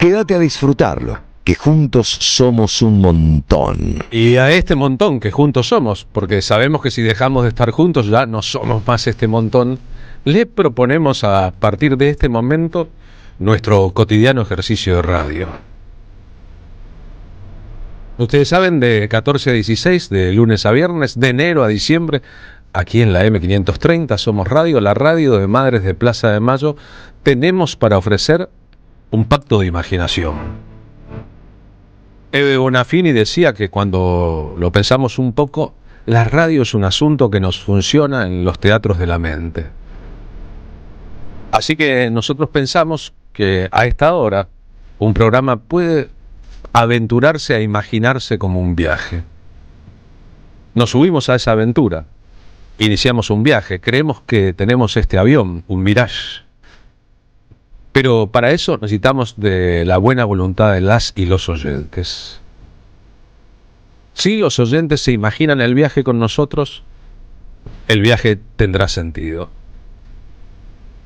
Quédate a disfrutarlo, que juntos somos un montón. Y a este montón que juntos somos, porque sabemos que si dejamos de estar juntos ya no somos más este montón, le proponemos a partir de este momento nuestro cotidiano ejercicio de radio. Ustedes saben, de 14 a 16, de lunes a viernes, de enero a diciembre, aquí en la M530 Somos Radio, la radio de Madres de Plaza de Mayo, tenemos para ofrecer un pacto de imaginación. Eve Bonafini decía que cuando lo pensamos un poco, la radio es un asunto que nos funciona en los teatros de la mente. Así que nosotros pensamos que a esta hora un programa puede aventurarse a imaginarse como un viaje. Nos subimos a esa aventura, iniciamos un viaje, creemos que tenemos este avión, un Mirage. Pero para eso necesitamos de la buena voluntad de las y los oyentes. Si los oyentes se imaginan el viaje con nosotros, el viaje tendrá sentido.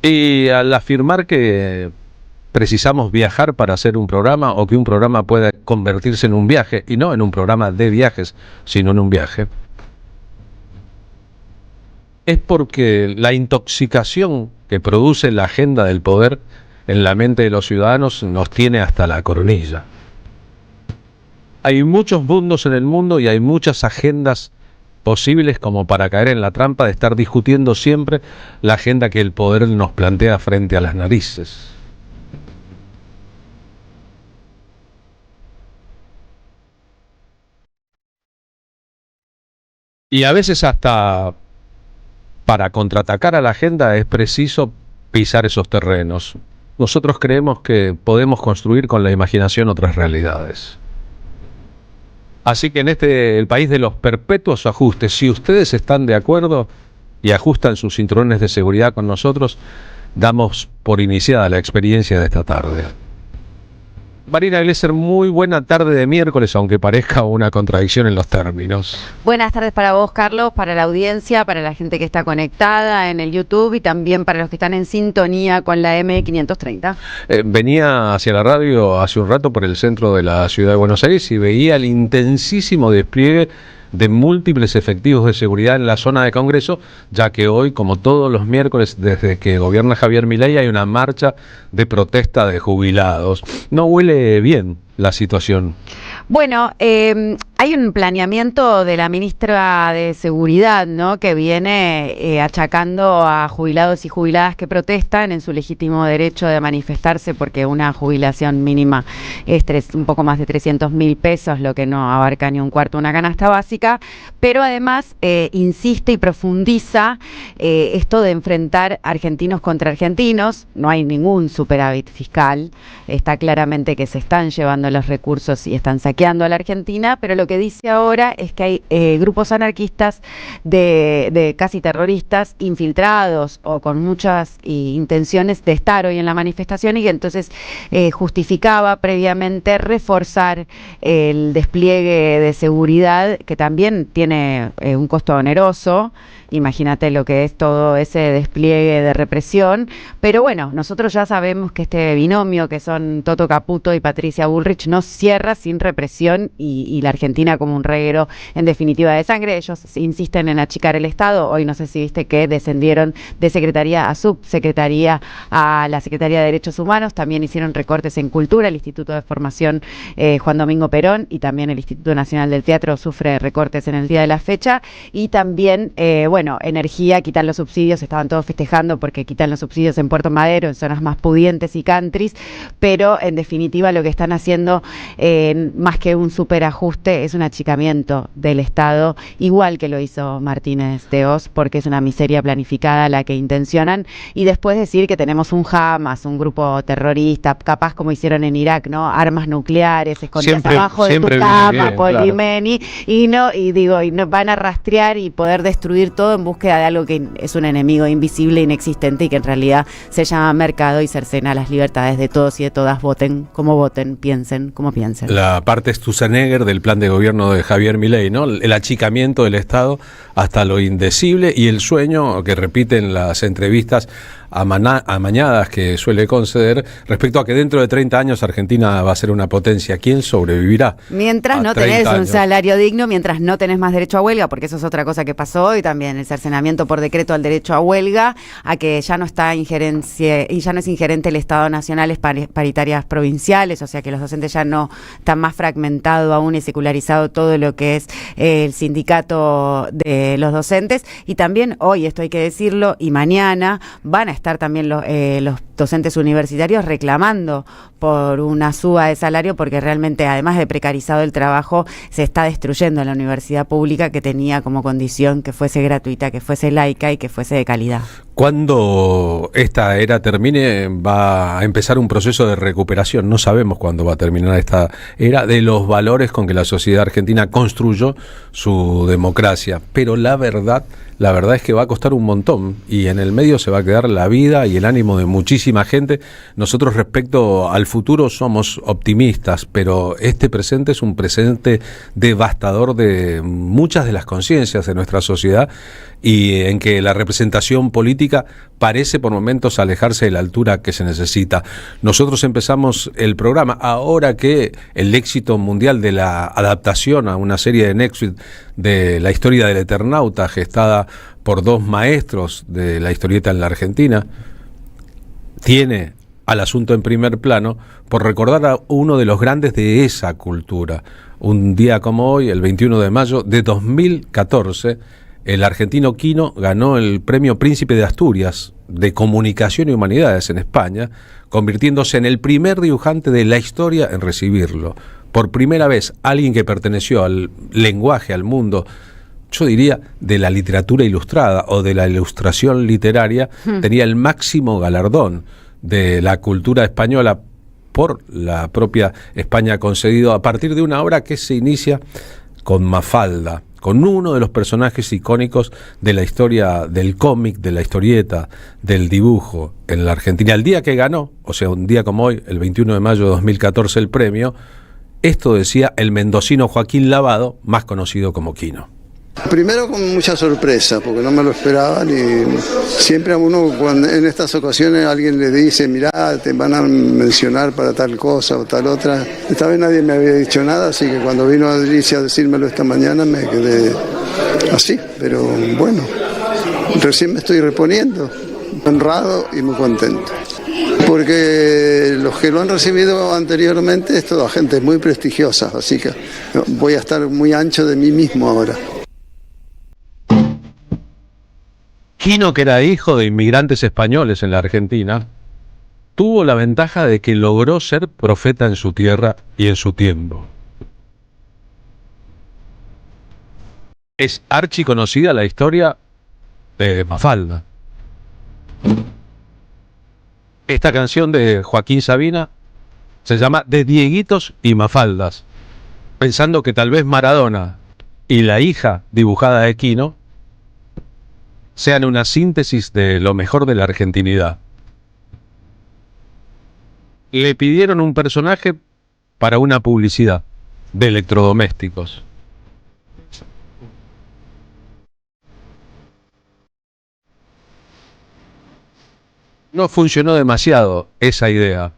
Y al afirmar que precisamos viajar para hacer un programa, o que un programa pueda convertirse en un viaje, y no en un programa de viajes, sino en un viaje, es porque la intoxicación que produce la agenda del poder en la mente de los ciudadanos nos tiene hasta la coronilla. Hay muchos mundos en el mundo y hay muchas agendas posibles como para caer en la trampa de estar discutiendo siempre la agenda que el poder nos plantea frente a las narices. Y a veces hasta para contraatacar a la agenda es preciso pisar esos terrenos. Nosotros creemos que podemos construir con la imaginación otras realidades. Así que en el país de los perpetuos ajustes, si ustedes están de acuerdo y ajustan sus cinturones de seguridad con nosotros, damos por iniciada la experiencia de esta tarde. Marina Glesser, muy buena tarde de miércoles, aunque parezca una contradicción en los términos. Buenas tardes para vos, Carlos, para la audiencia, para la gente que está conectada en el YouTube y también para los que están en sintonía con la M530. Venía hacia la radio hace un rato por el centro de la ciudad de Buenos Aires y veía el intensísimo despliegue de múltiples efectivos de seguridad en la zona de Congreso, ya que hoy, como todos los miércoles desde que gobierna Javier Milei, hay una marcha de protesta de jubilados. No huele bien la situación. Bueno, hay un planeamiento de la ministra de Seguridad, ¿no?, que viene achacando a jubilados y jubiladas que protestan en su legítimo derecho de manifestarse, porque una jubilación mínima es un poco más de 300.000 pesos, lo que no abarca ni un cuarto de una canasta básica, pero además insiste y profundiza esto de enfrentar argentinos contra argentinos. No hay ningún superávit fiscal, está claramente que se están llevando los recursos y están saqueando a la Argentina, pero lo que dice ahora es que hay grupos anarquistas de casi terroristas infiltrados o con muchas intenciones de estar hoy en la manifestación, y que entonces justificaba previamente reforzar el despliegue de seguridad, que también tiene un costo oneroso. Imagínate lo que es todo ese despliegue de represión. Pero bueno, nosotros ya sabemos que este binomio que son Toto Caputo y Patricia Bullrich no cierra sin represión y la Argentina como un reguero en definitiva de sangre. Ellos insisten en achicar el Estado. Hoy no sé si viste que descendieron de secretaría a subsecretaría a la Secretaría de Derechos Humanos. También hicieron recortes en cultura. El Instituto de Formación Juan Domingo Perón y también el Instituto Nacional del Teatro sufre recortes en el día de la fecha. Y también, bueno, energía, quitan los subsidios, estaban todos festejando porque quitan los subsidios en Puerto Madero, en zonas más pudientes y countries, pero en definitiva lo que están haciendo, más que un superajuste, es un achicamiento del Estado, igual que lo hizo Martínez de Oz, porque es una miseria planificada la que intencionan, y después decir que tenemos un Hamas, un grupo terrorista, capaz como hicieron en Irak, ¿no? Armas nucleares escondidas abajo de tu cama, Polimeni, claro. y no van a rastrear y poder destruir todo en búsqueda de algo que es un enemigo invisible, inexistente, y que en realidad se llama mercado y cercena las libertades de todos y de todas, voten como voten, piensen como piensen. La parte Sturzenegger del plan de gobierno de Javier Milei, ¿no? El achicamiento del Estado hasta lo indecible y el sueño que repite en las entrevistas amañadas que suele conceder respecto a que dentro de 30 años Argentina va a ser una potencia. ¿Quién sobrevivirá? Mientras no 30 tenés un años? salario digno, mientras no tenés más derecho a huelga, porque eso es otra cosa que pasó hoy también, el cercenamiento por decreto al derecho a huelga, a que ya no está injerencia, y ya no es ingerente el Estado Nacional, es paritarias provinciales, o sea que los docentes ya no están más fragmentado aún y secularizado todo lo que es el sindicato de los docentes. Y también hoy, esto hay que decirlo, y mañana van a estar también los docentes universitarios reclamando por una suba de salario, porque realmente, además de precarizado el trabajo, se está destruyendo la universidad pública, que tenía como condición que fuese gratuita, que fuese laica y que fuese de calidad. Cuando esta era termine, va a empezar un proceso de recuperación. No sabemos cuándo va a terminar esta era, de los valores con que la sociedad argentina construyó su democracia. Pero la verdad es que va a costar un montón, y en el medio se va a quedar la vida y el ánimo de muchísima gente. Nosotros, respecto al futuro, somos optimistas, pero este presente es un presente devastador de muchas de las conciencias de nuestra sociedad, y en que la representación política parece por momentos alejarse de la altura que se necesita. Nosotros empezamos el programa ahora que el éxito mundial de la adaptación a una serie de Netflix de la historia del Eternauta, gestada por dos maestros de la historieta en la Argentina, tiene al asunto en primer plano por recordar a uno de los grandes de esa cultura. Un día como hoy, el 21 de mayo de 2014, el argentino Quino ganó el premio Príncipe de Asturias de Comunicación y Humanidades en España, convirtiéndose en el primer dibujante de la historia en recibirlo. Por primera vez, alguien que perteneció al lenguaje, al mundo, yo diría, de la literatura ilustrada o de la ilustración literaria, tenía el máximo galardón de la cultura española por la propia España, concedido a partir de una obra que se inicia con Mafalda, con uno de los personajes icónicos de la historia del cómic, de la historieta, del dibujo en la Argentina. El día que ganó, o sea, un día como hoy, el 21 de mayo de 2014, el premio, esto decía el mendocino Joaquín Lavado, más conocido como Quino. Primero con mucha sorpresa, porque no me lo esperaban, y siempre a uno cuando en estas ocasiones alguien le dice, mirá, te van a mencionar para tal cosa o tal otra. Esta vez nadie me había dicho nada, así que cuando vino Alicia a decírmelo esta mañana me quedé así, pero bueno, recién me estoy reponiendo, honrado y muy contento. Porque los que lo han recibido anteriormente es toda gente muy prestigiosa, así que voy a estar muy ancho de mí mismo ahora. Quino, que era hijo de inmigrantes españoles en la Argentina, tuvo la ventaja de que logró ser profeta en su tierra y en su tiempo. Es archiconocida la historia de Mafalda. Esta canción de Joaquín Sabina se llama De Dieguitos y Mafaldas, pensando que tal vez Maradona y la hija dibujada de Quino sean una síntesis de lo mejor de la argentinidad. Le pidieron un personaje para una publicidad de electrodomésticos. No funcionó demasiado esa idea,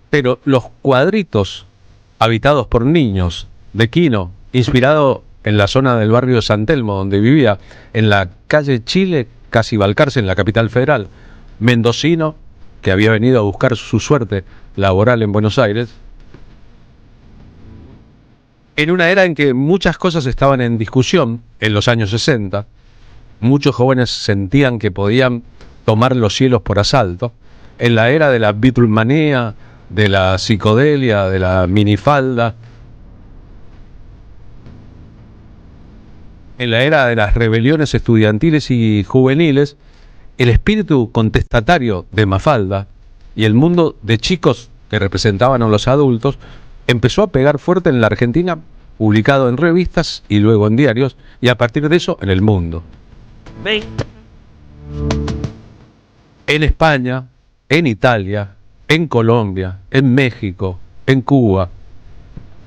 pero los cuadritos habitados por niños de Quino, inspirado en la zona del barrio de San Telmo, donde vivía, en la calle Chile, casi Balcarce, en la capital federal, mendocino, que había venido a buscar su suerte laboral en Buenos Aires, en una era en que muchas cosas estaban en discusión, en los años 60, muchos jóvenes sentían que podían tomar los cielos por asalto, en la era de la Beatlemanía, de la psicodelia, de la minifalda, en la era de las rebeliones estudiantiles y juveniles, el espíritu contestatario de Mafalda y el mundo de chicos que representaban a los adultos empezó a pegar fuerte en la Argentina, publicado en revistas y luego en diarios, y a partir de eso en el mundo. En España, en Italia, en Colombia, en México, en Cuba,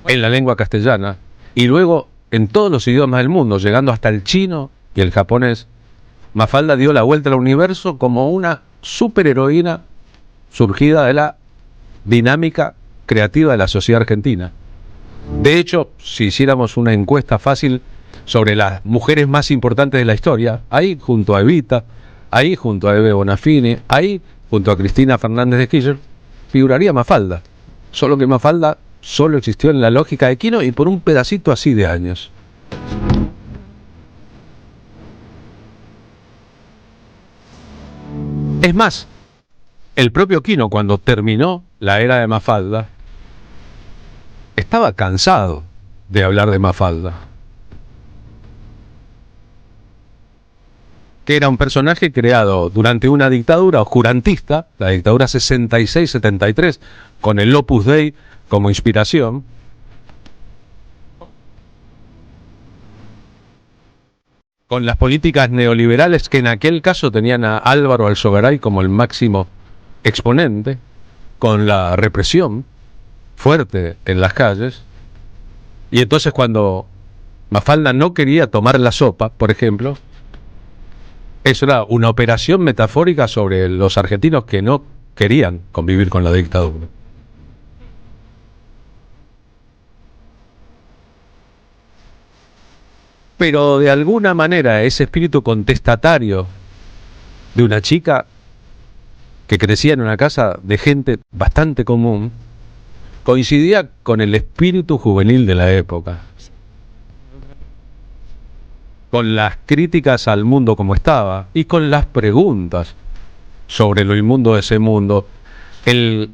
en la lengua castellana, y luego en todos los idiomas del mundo, llegando hasta el chino y el japonés, Mafalda dio la vuelta al universo como una superheroína surgida de la dinámica creativa de la sociedad argentina. De hecho, si hiciéramos una encuesta fácil sobre las mujeres más importantes de la historia, ahí junto a Evita, ahí junto a Eve Bonafini, ahí junto a Cristina Fernández de Kirchner, figuraría Mafalda. Solo que Mafalda solo existió en la lógica de Quino y por un pedacito así de años. Es más, el propio Quino, cuando terminó la era de Mafalda, estaba cansado de hablar de Mafalda, que era un personaje creado durante una dictadura oscurantista, la dictadura 66-73, con el Opus Dei como inspiración, con las políticas neoliberales que en aquel caso tenían a Álvaro Alzogaray como el máximo exponente, con la represión fuerte en las calles. Y entonces cuando Mafalda no quería tomar la sopa, por ejemplo, eso era una operación metafórica sobre los argentinos que no querían convivir con la dictadura. Pero de alguna manera ese espíritu contestatario de una chica que crecía en una casa de gente bastante común coincidía con el espíritu juvenil de la época, con las críticas al mundo como estaba y con las preguntas sobre lo inmundo de ese mundo. El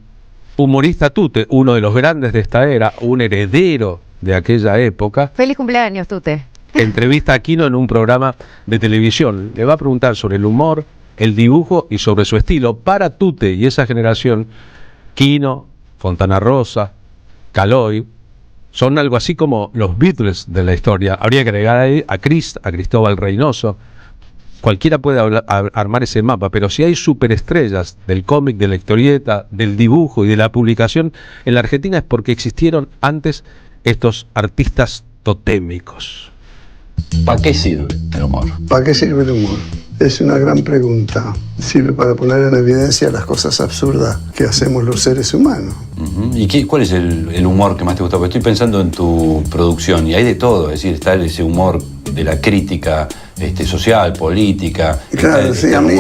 humorista Tute, uno de los grandes de esta era, un heredero de aquella época, Feliz cumpleaños, Tute. entrevista a Quino en un programa de televisión. Le va a preguntar sobre el humor, el dibujo y sobre su estilo. Para Tute y esa generación, Quino, Fontana Rosa, Caloi, son algo así como los Beatles de la historia. Habría que agregar ahí a Cristóbal Reynoso. Cualquiera puede armar ese mapa, pero si hay superestrellas del cómic, de la historieta, del dibujo y de la publicación en la Argentina es porque existieron antes estos artistas totémicos. ¿Para qué sirve el humor? ¿Para qué sirve el humor? Es una gran pregunta. Sirve para poner en evidencia las cosas absurdas que hacemos los seres humanos. ¿Y cuál es el humor que más te gusta? Porque estoy pensando en tu producción y hay de todo. Es decir, está ese humor de la crítica social, política. Claro, sí, a mí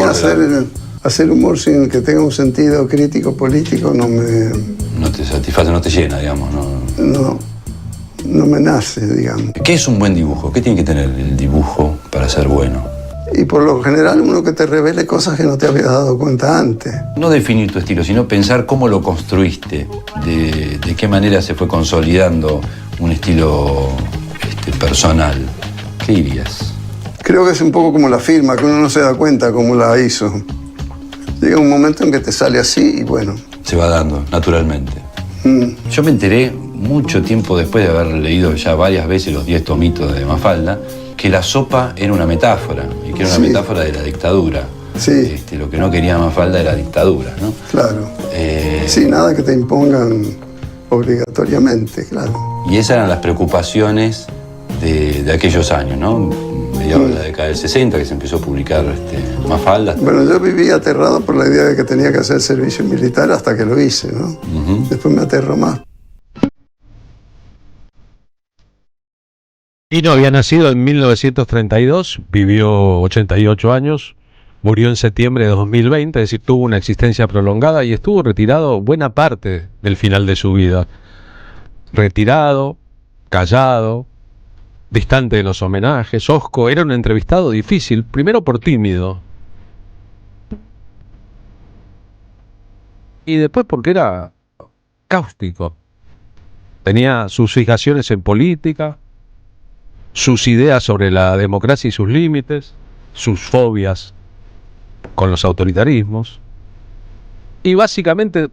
hacer humor sin que tenga un sentido crítico, político, no te satisface, no te llena, digamos. No me nace, digamos. ¿Qué es un buen dibujo? ¿Qué tiene que tener el dibujo para ser bueno? Y por lo general uno que te revele cosas que no te habías dado cuenta antes. No definir tu estilo, sino pensar cómo lo construiste, de qué manera se fue consolidando un estilo personal. ¿Qué dirías? Creo que es un poco como la firma, que uno no se da cuenta cómo la hizo. Llega un momento en que te sale así y bueno. Se va dando, naturalmente. Yo me enteré mucho tiempo después de haber leído ya varias veces los 10 tomitos de Mafalda, que la sopa era una metáfora, y que era una metáfora de la dictadura. Sí. Lo que no quería Mafalda era dictadura, ¿no? Claro. Sí, nada que te impongan obligatoriamente, claro. Y esas eran las preocupaciones de aquellos años, ¿no? Mediados de la década del 60, que se empezó a publicar Mafalda. Bueno, yo vivía aterrado por la idea de que tenía que hacer servicio militar hasta que lo hice, ¿no? Después me aterró más. Quino había nacido en 1932, vivió 88 años, murió en septiembre de 2020, es decir, tuvo una existencia prolongada y estuvo retirado buena parte del final de su vida. Retirado, callado, distante de los homenajes, hosco, era un entrevistado difícil, primero por tímido, y después porque era cáustico. Tenía sus fijaciones en política, sus ideas sobre la democracia y sus límites, sus fobias con los autoritarismos, y básicamente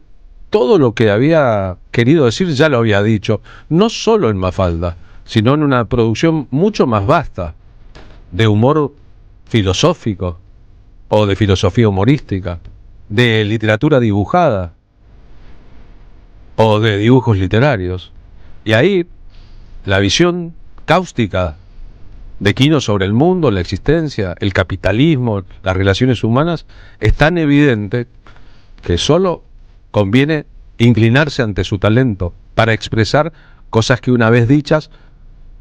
todo lo que había querido decir ya lo había dicho, no solo en Mafalda, sino en una producción mucho más vasta, de humor filosófico, o de filosofía humorística, de literatura dibujada, o de dibujos literarios. Y ahí la visión cáustica de Quino sobre el mundo, la existencia, el capitalismo, las relaciones humanas, es tan evidente que solo conviene inclinarse ante su talento para expresar cosas que una vez dichas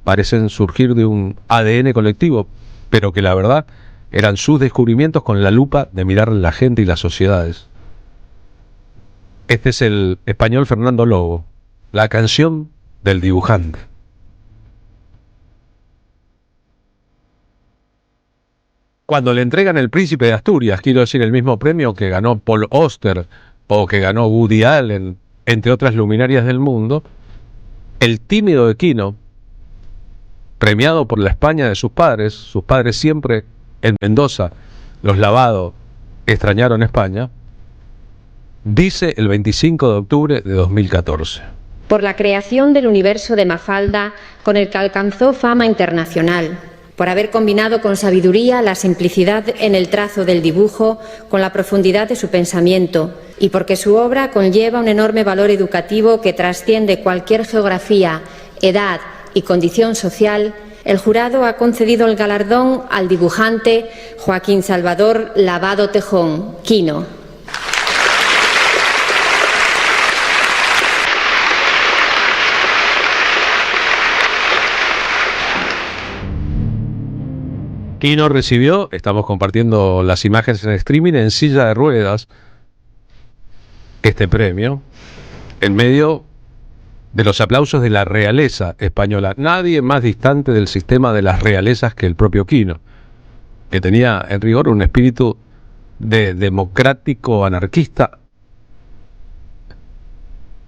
parecen surgir de un ADN colectivo, pero que la verdad eran sus descubrimientos con la lupa de mirar la gente y las sociedades. Este es el español Fernando Lobo, la canción del dibujante. Cuando le entregan el Príncipe de Asturias, quiero decir, el mismo premio que ganó Paul Auster o que ganó Woody Allen, entre otras luminarias del mundo, el tímido de Quino, premiado por la España de sus padres siempre en Mendoza, los Lavado, extrañaron España, dice el 25 de octubre de 2014. Por la creación del universo de Mafalda, con el que alcanzó fama internacional, por haber combinado con sabiduría la simplicidad en el trazo del dibujo con la profundidad de su pensamiento, y porque su obra conlleva un enorme valor educativo que trasciende cualquier geografía, edad y condición social, el jurado ha concedido el galardón al dibujante Joaquín Salvador Lavado Tejón, Quino. Quino recibió, estamos compartiendo las imágenes en streaming, en silla de ruedas, este premio, en medio de los aplausos de la realeza española. Nadie más distante del sistema de las realezas que el propio Quino, que tenía en rigor un espíritu de democrático anarquista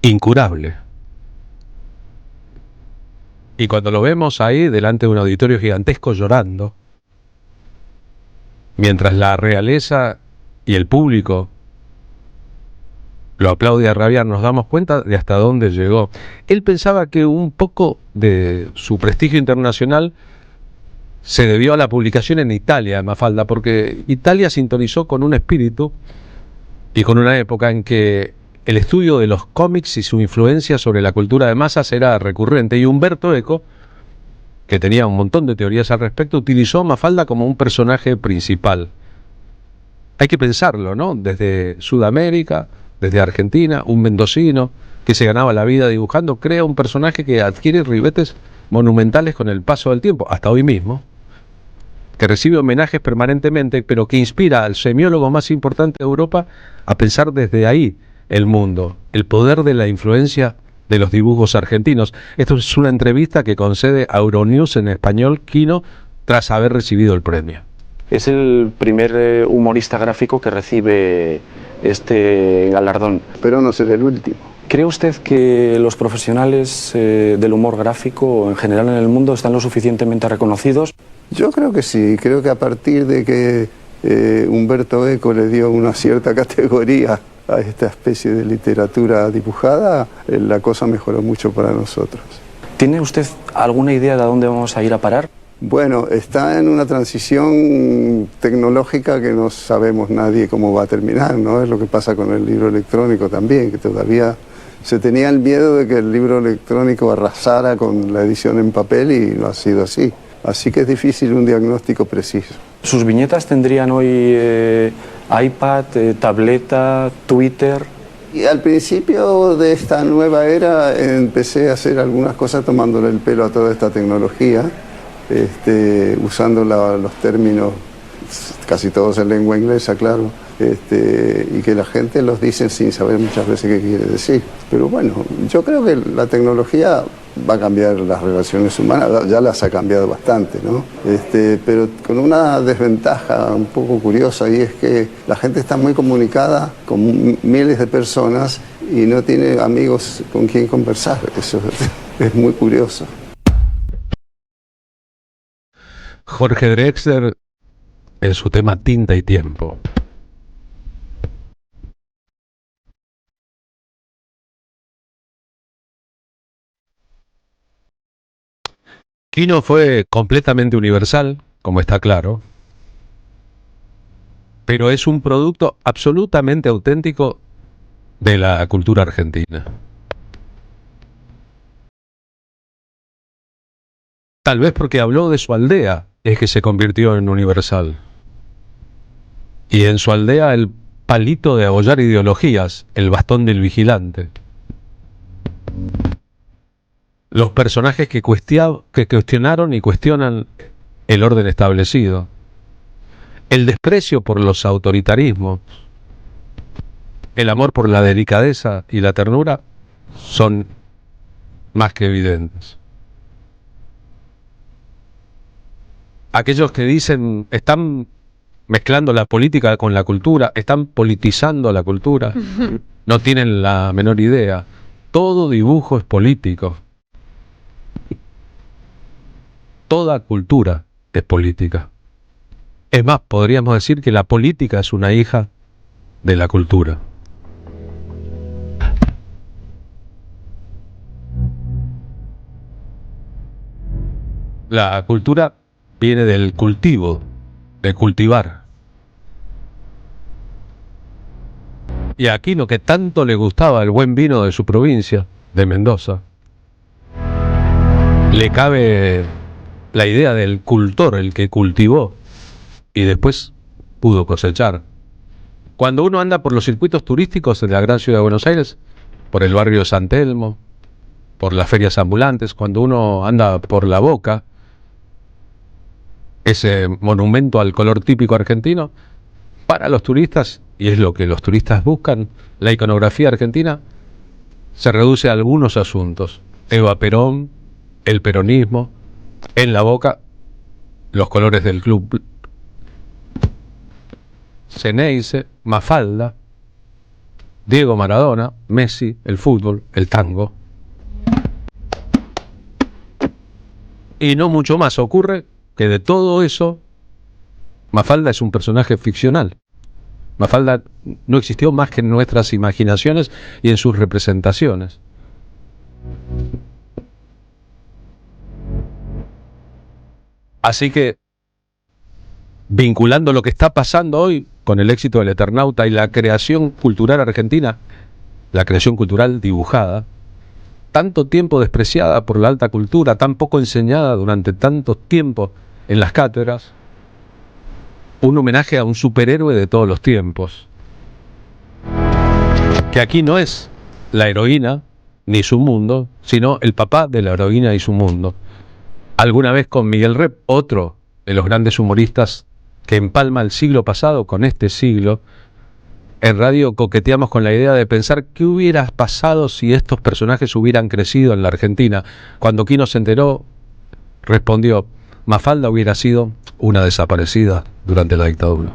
incurable. Y cuando lo vemos ahí delante de un auditorio gigantesco llorando, mientras la realeza y el público lo aplaude a rabiar, nos damos cuenta de hasta dónde llegó. Él pensaba que un poco de su prestigio internacional se debió a la publicación en Italia, Mafalda, porque Italia sintonizó con un espíritu y con una época en que el estudio de los cómics y su influencia sobre la cultura de masas era recurrente, y Umberto Eco, que tenía un montón de teorías al respecto, utilizó a Mafalda como un personaje principal. Hay que pensarlo, ¿no? Desde Sudamérica, desde Argentina, un mendocino que se ganaba la vida dibujando, crea un personaje que adquiere ribetes monumentales con el paso del tiempo, hasta hoy mismo, que recibe homenajes permanentemente, pero que inspira al semiólogo más importante de Europa a pensar desde ahí el mundo, el poder de la influencia de los dibujos argentinos. Esto es una entrevista que concede a Euronews en español Quino tras haber recibido el premio. Es el primer humorista gráfico que recibe este galardón. Pero no será el último. ¿Cree usted que los profesionales del humor gráfico en general en el mundo están lo suficientemente reconocidos? Yo creo que sí, creo que a partir de que Umberto Eco le dio una cierta categoría a esta especie de literatura dibujada, la cosa mejoró mucho para nosotros. ¿Tiene usted alguna idea de a dónde vamos a ir a parar? Bueno, está en una transición tecnológica que no sabemos nadie cómo va a terminar, ¿no? Es lo que pasa con el libro electrónico también, que todavía se tenía el miedo de que el libro electrónico arrasara con la edición en papel y no ha sido así. Así que es difícil un diagnóstico preciso. ¿Sus viñetas tendrían hoy iPad, tableta, Twitter? Y al principio de esta nueva era empecé a hacer algunas cosas tomándole el pelo a toda esta tecnología, usando los términos, casi todos en lengua inglesa, claro, y que la gente los dice sin saber muchas veces qué quiere decir. Pero bueno, yo creo que la tecnología va a cambiar las relaciones humanas, ya las ha cambiado bastante, ¿no? Pero con una desventaja un poco curiosa, y es que la gente está muy comunicada con miles de personas y no tiene amigos con quien conversar. Eso es muy curioso. Jorge Drexler en su tema Tinta y Tiempo. Quino fue completamente universal, como está claro, pero es un producto absolutamente auténtico de la cultura argentina. Tal vez porque habló de su aldea es que se convirtió en universal. Y en su aldea el palito de abollar ideologías, el bastón del vigilante. Los personajes que cuestionaron y cuestionan el orden establecido. El desprecio por los autoritarismos. El amor por la delicadeza y la ternura son más que evidentes. Aquellos que dicen, están mezclando la política con la cultura, están politizando la cultura, no tienen la menor idea. Todo dibujo es político. Toda cultura es política. Es más, podríamos decir que la política es una hija de la cultura. La cultura viene del cultivo, de cultivar. Y aquí lo que tanto le gustaba el buen vino de su provincia, de Mendoza, le cabe la idea del cultor, el que cultivó y después pudo cosechar. Cuando uno anda por los circuitos turísticos de la gran ciudad de Buenos Aires, por el barrio de San Telmo, por las ferias ambulantes, cuando uno anda por La Boca, ese monumento al color típico argentino, para los turistas, y es lo que los turistas buscan, la iconografía argentina se reduce a algunos asuntos. Eva Perón, el peronismo, en La Boca, los colores del club Ceneice, Mafalda, Diego Maradona, Messi, el fútbol, el tango. Y no mucho más. Ocurre que de todo eso, Mafalda es un personaje ficcional. Mafalda no existió más que en nuestras imaginaciones y en sus representaciones. Así que, vinculando lo que está pasando hoy con el éxito del Eternauta y la creación cultural argentina, la creación cultural dibujada, tanto tiempo despreciada por la alta cultura, tan poco enseñada durante tanto tiempo en las cátedras, un homenaje a un superhéroe de todos los tiempos, que aquí no es la heroína ni su mundo, sino el papá de la heroína y su mundo. Alguna vez con Miguel Rep, otro de los grandes humoristas que empalma el siglo pasado con este siglo, en radio coqueteamos con la idea de pensar qué hubiera pasado si estos personajes hubieran crecido en la Argentina. Cuando Quino se enteró, respondió, Mafalda hubiera sido una desaparecida durante la dictadura.